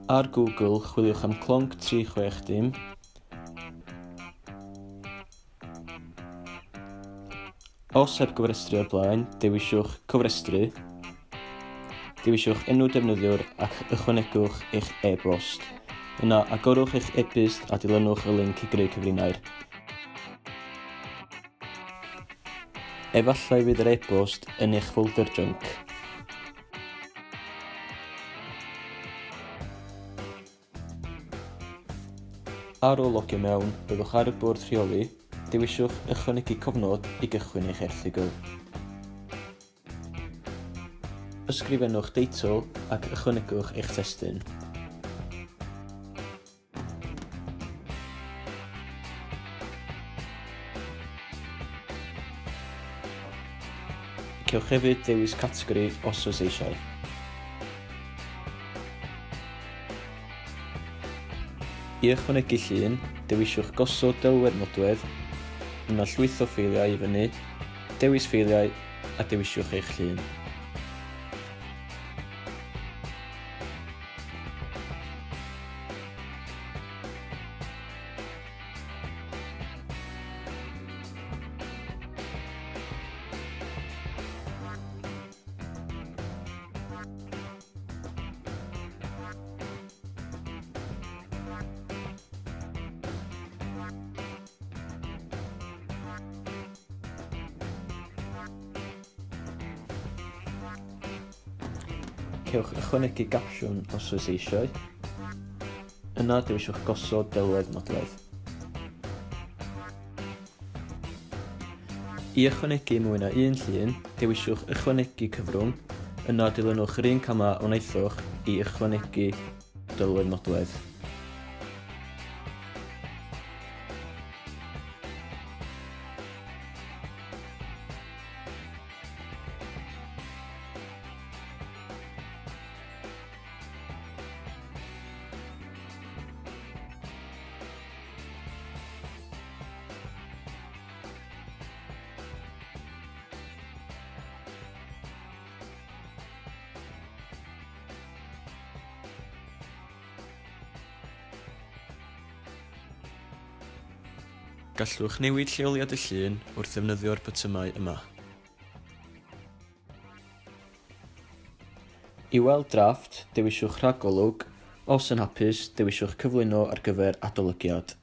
Ar Google, chwiliwch am clonc 360. Os heb gofrestru o'r blaen, dewisiwch cofrestru. Dewisiwch enw defnyddiwr ac ychwanegwch eich e-bost. Yna agorwch eich e-byst a dilynwch y linc i greu cyfrinair. Efallai fydd yr e-bost yn eich ffolder junk. Ar ôl logio mewn, byddwch ar y bwrdd rheoli, dewisiwch ychwanegu cofnod i gychwyn eich erthygl. Ysgrifennwch deitl ac ychwanegwch eich testun. Cewch hefyd dewis categori os oes eisiau. I ychwanegu llun, dewisiwch gosod delwedd nodwedd, yna llwyth o ffeiliau i fyny, dewis ffeiliau a dewisiwch eich llun. Cewch ychwanegu gapsiwn os oes eisiau. Yna dewisiwch gosod delwedd nodwedd. I ychwanegu mwy na un llun, dewisiwch ychwanegu cyfrwng. Yna dilynwch yr un cama o wnaethwch i ychwanegu delwedd nodwedd. Gallwch newid lleoliad y llun wrth ddefnyddio'r botymau yma. I weld drafft, dewisiwch rhagolwg. Os yn hapus, dewisiwch cyflwyno ar gyfer adolygiad.